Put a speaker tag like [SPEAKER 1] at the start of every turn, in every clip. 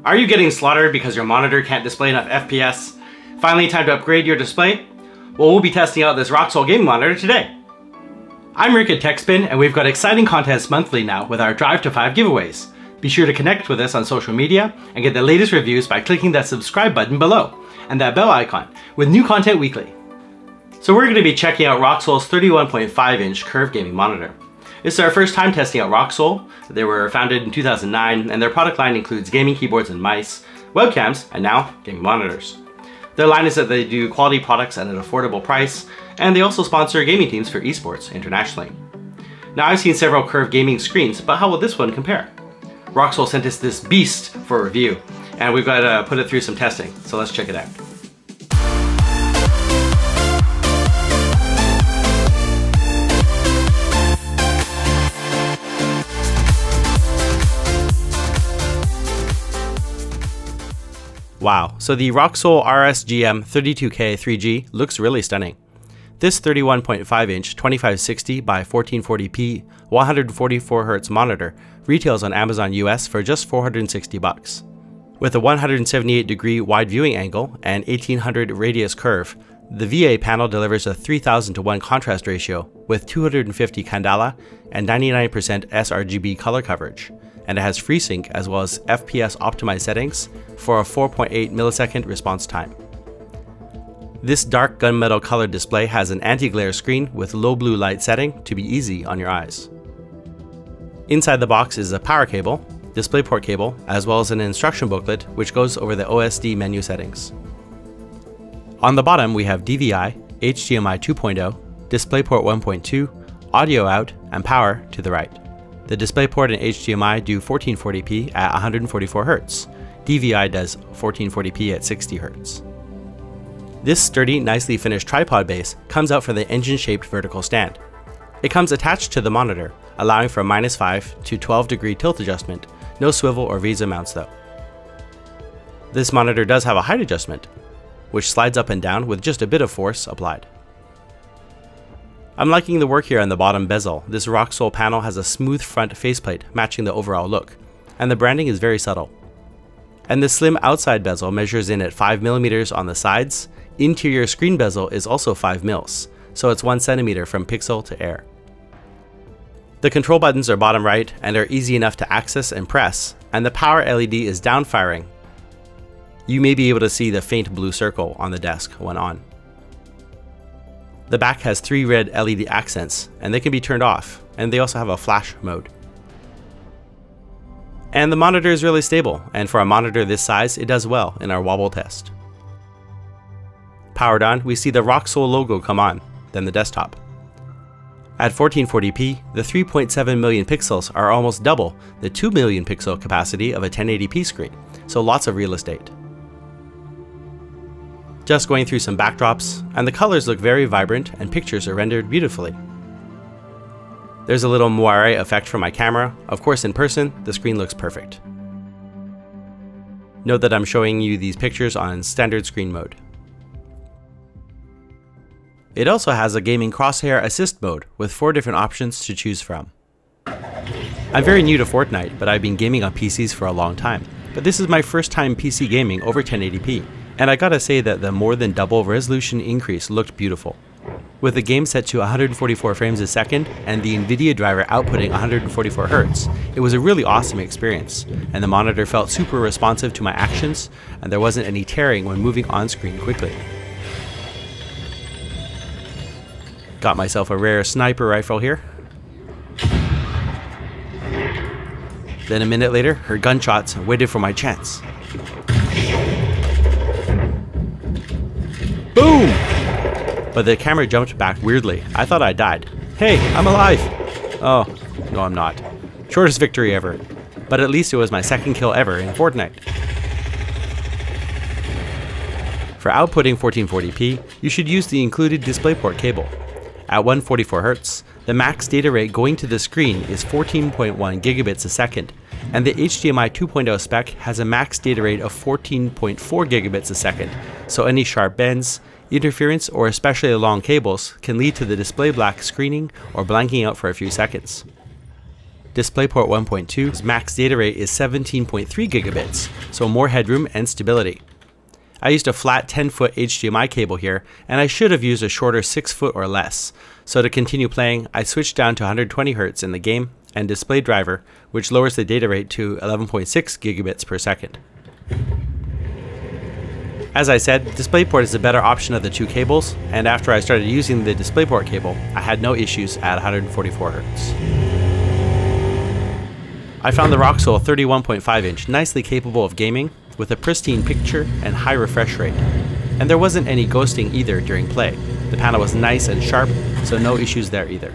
[SPEAKER 1] Are you getting slaughtered because your monitor can't display enough FPS? Finally time to upgrade your display? Well, we'll be testing out this Rocksoul gaming monitor today. I'm Rick at Techspin, and we've got exciting contests monthly now with our Drive to 5 giveaways. Be sure to connect with us on social media and get the latest reviews by clicking that subscribe button below and that bell icon with new content weekly. So we're going to be checking out Rocksoul's 31.5-inch curved gaming monitor. This is our first time testing out Rocksoul. They were founded in 2009 and their product line includes gaming keyboards and mice, webcams, and now gaming monitors. Their line is that they do quality products at an affordable price, and they also sponsor gaming teams for esports internationally. Now I've seen several curved gaming screens, but how will this one compare? Rocksoul sent us this beast for review, and we've got to put it through some testing, so let's check it out. Wow, so the Rocksoul RSGM 32K 3G looks really stunning. This 31.5-inch 2560 by 1440p 144Hz monitor retails on Amazon US for just $460. With a 178-degree wide viewing angle and 1800 radius curve, the VA panel delivers a 3000:1 contrast ratio with 250 candela and 99% sRGB color coverage, and it has FreeSync as well as FPS optimized settings for a 4.8 millisecond response time. This dark gunmetal colored display has an anti-glare screen with low blue light setting to be easy on your eyes. Inside the box is a power cable, DisplayPort cable, as well as an instruction booklet which goes over the OSD menu settings. On the bottom we have DVI, HDMI 2.0, DisplayPort 1.2, audio out, and power to the right. The DisplayPort and HDMI do 1440p at 144Hz. DVI does 1440p at 60Hz. This sturdy, nicely finished tripod base comes out from the engine-shaped vertical stand. It comes attached to the monitor, allowing for a -5 to 12-degree tilt adjustment, no swivel or VESA mounts though. This monitor does have a height adjustment, which slides up and down with just a bit of force applied. I'm liking the work here on the bottom bezel. This Rocksoul panel has a smooth front faceplate matching the overall look, and the branding is very subtle. And the slim outside bezel measures in at 5mm on the sides. Interior screen bezel is also 5mm, so it's 1 cm from pixel to air. The control buttons are bottom right and are easy enough to access and press, and the power LED is down firing. You may be able to see the faint blue circle on the desk when on. The back has 3 red LED accents, and they can be turned off, and they also have a flash mode. And the monitor is really stable, and for a monitor this size, it does well in our wobble test. Powered on, we see the Rocksoul logo come on, then the desktop. At 1440p, the 3.7 million pixels are almost double the 2 million pixel capacity of a 1080p screen, so lots of real estate. Just going through some backdrops, and the colors look very vibrant and pictures are rendered beautifully. There's a little moire effect from my camera. Of course, in person, the screen looks perfect. Note that I'm showing you these pictures on standard screen mode. It also has a gaming crosshair assist mode with 4 different options to choose from. I'm very new to Fortnite, but I've been gaming on PCs for a long time. But this is my first time PC gaming over 1080p. And I gotta say that the more than double resolution increase looked beautiful. With the game set to 144 frames a second and the NVIDIA driver outputting 144Hz, it was a really awesome experience, and the monitor felt super responsive to my actions, and there wasn't any tearing when moving on screen quickly. Got myself a rare sniper rifle here. Then a minute later, heard gunshots and waited for my chance. Boom! But the camera jumped back weirdly. I thought I died. Hey, I'm alive! Oh, no I'm not. Shortest victory ever. But at least it was my second kill ever in Fortnite. For outputting 1440p, you should use the included DisplayPort cable. At 144Hz, the max data rate going to the screen is 14.1 gigabits a second, and the HDMI 2.0 spec has a max data rate of 14.4 gigabits a second, so any sharp bends, interference, or especially long cables can lead to the display black screening or blanking out for a few seconds. DisplayPort 1.2's max data rate is 17.3 gigabits, so more headroom and stability. I used a flat 10-foot HDMI cable here, and I should have used a shorter 6-foot or less. So to continue playing, I switched down to 120Hz in the game and display driver, which lowers the data rate to 11.6 gigabits per second. As I said, DisplayPort is a better option of the two cables, and after I started using the DisplayPort cable, I had no issues at 144Hz. I found the Rocksoul 31.5-inch nicely capable of gaming, with a pristine picture and high refresh rate. And there wasn't any ghosting either during play. The panel was nice and sharp, so no issues there either.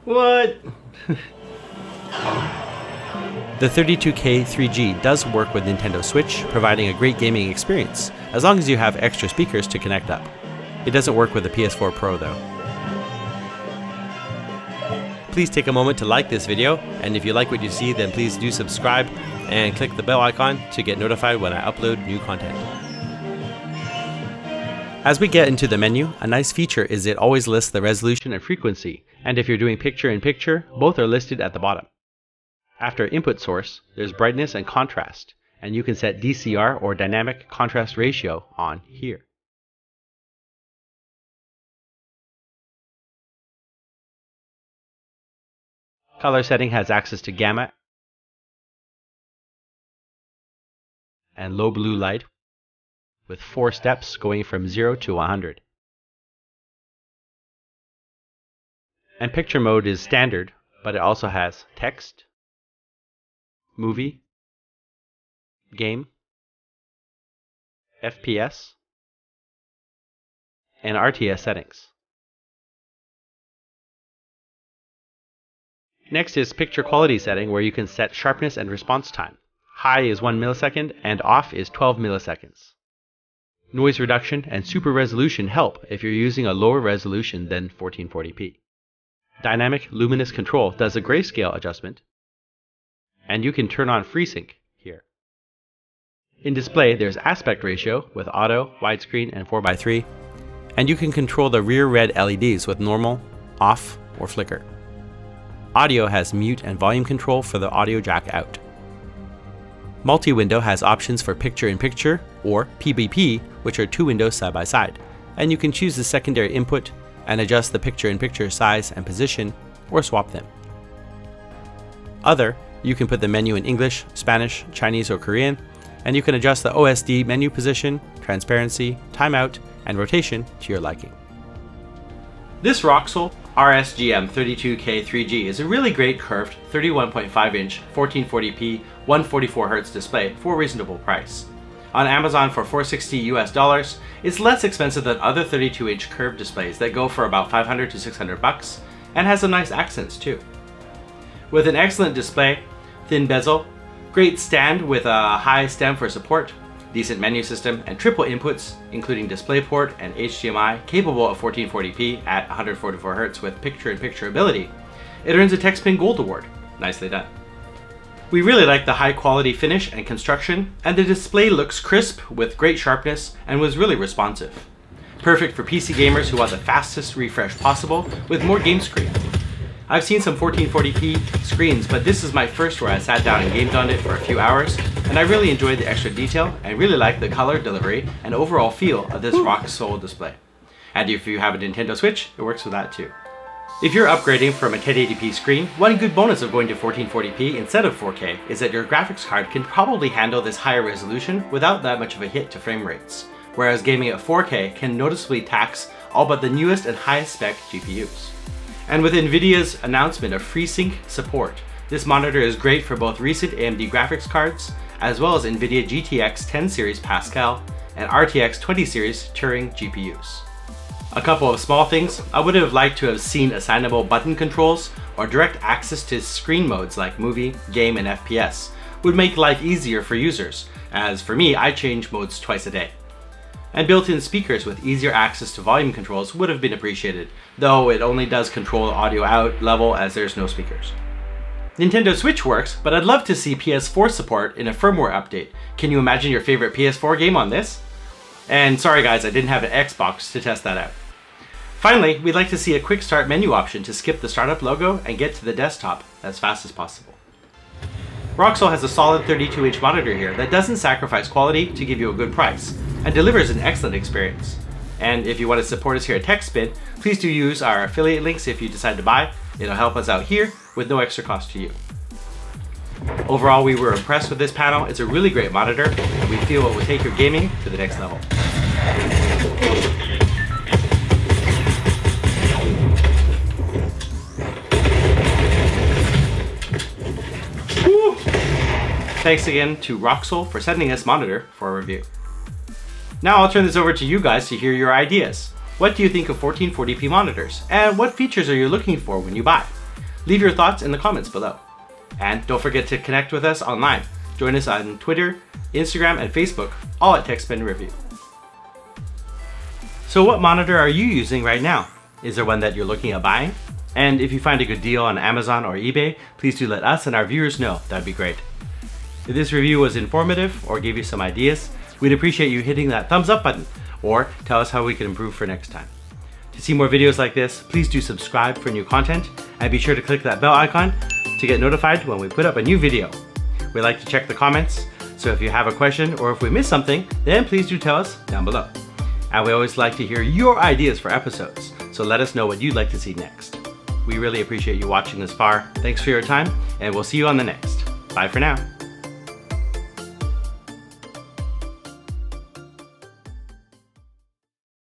[SPEAKER 1] What? The 32K 3G does work with Nintendo Switch, providing a great gaming experience, as long as you have extra speakers to connect up. It doesn't work with the PS4 Pro though. Please take a moment to like this video, and if you like what you see, then please do subscribe and click the bell icon to get notified when I upload new content. As we get into the menu, a nice feature is it always lists the resolution and frequency, and if you're doing picture-in-picture, both are listed at the bottom. After input source, there's brightness and contrast, and you can set DCR or dynamic contrast ratio on here. Color setting has access to gamma and low blue light with 4 steps going from 0 to 100. And picture mode is standard, but it also has text, movie, game, FPS, and RTS settings. Next is picture quality setting, where you can set sharpness and response time. High is 1 millisecond and off is 12 milliseconds. Noise reduction and super resolution help if you're using a lower resolution than 1440p. Dynamic luminous control does a grayscale adjustment, and you can turn on FreeSync here. In display, there's aspect ratio with auto, widescreen, and 4:3, and you can control the rear red LEDs with normal, off, or flicker. Audio has mute and volume control for the audio jack out. Multi-window has options for picture-in-picture or PBP, which are 2 windows side by side, and you can choose the secondary input and adjust the picture-in-picture size and position or swap them. Other, you can put the menu in English, Spanish, Chinese, or Korean, and you can adjust the OSD menu position, transparency, timeout, and rotation to your liking. This Rocksoul RSGM 32K 3G is a really great curved 31.5-inch 1440p 144Hz display for a reasonable price. On Amazon for $460 US, it's less expensive than other 32-inch curved displays that go for about $500 to $600 and has some nice accents too. With an excellent display, thin bezel, great stand with a high stem for support, decent menu system, and triple inputs, including DisplayPort and HDMI, capable of 1440p at 144Hz with picture-in-picture ability, it earns a Techspin Gold Award. Nicely done. We really like the high quality finish and construction, and the display looks crisp with great sharpness and was really responsive. Perfect for PC gamers who want the fastest refresh possible with more game screen. I've seen some 1440p screens, but this is my first where I sat down and gamed on it for a few hours, and I really enjoyed the extra detail and really like the color delivery and overall feel of this Rocksoul display. And if you have a Nintendo Switch, it works with that too. If you're upgrading from a 1080p screen, one good bonus of going to 1440p instead of 4K is that your graphics card can probably handle this higher resolution without that much of a hit to frame rates, whereas gaming at 4K can noticeably tax all but the newest and highest spec GPUs. And with NVIDIA's announcement of FreeSync support, this monitor is great for both recent AMD graphics cards, as well as NVIDIA GTX 10 series Pascal and RTX 20 series Turing GPUs. A couple of small things, I would have liked to have seen assignable button controls or direct access to screen modes like movie, game, and FPS would make life easier for users, as for me, I change modes twice a day. And built-in speakers with easier access to volume controls would have been appreciated, though it only does control the audio out level as there's no speakers. Nintendo Switch works, but I'd love to see PS4 support in a firmware update. Can you imagine your favorite PS4 game on this? And sorry guys, I didn't have an Xbox to test that out. Finally, we'd like to see a quick start menu option to skip the startup logo and get to the desktop as fast as possible. Rocksoul has a solid 32-inch monitor here that doesn't sacrifice quality to give you a good price and delivers an excellent experience. And if you want to support us here at Techspin, please do use our affiliate links if you decide to buy. It'll help us out here with no extra cost to you. Overall, we were impressed with this panel. It's a really great monitor, and we feel it will take your gaming to the next level. Thanks again to Rocksoul for sending us monitor for a review. Now I'll turn this over to you guys to hear your ideas. What do you think of 1440p monitors? And what features are you looking for when you buy? Leave your thoughts in the comments below. And don't forget to connect with us online. Join us on Twitter, Instagram, and Facebook, all at Techspin Review. So what monitor are you using right now? Is there one that you're looking at buying? And if you find a good deal on Amazon or eBay, please do let us and our viewers know. That'd be great. If this review was informative or gave you some ideas, we'd appreciate you hitting that thumbs up button or tell us how we can improve for next time. To see more videos like this, please do subscribe for new content and be sure to click that bell icon to get notified when we put up a new video. We like to check the comments, so if you have a question or if we missed something, then please do tell us down below. And we always like to hear your ideas for episodes, so let us know what you'd like to see next. We really appreciate you watching this far. Thanks for your time, and we'll see you on the next. Bye for now.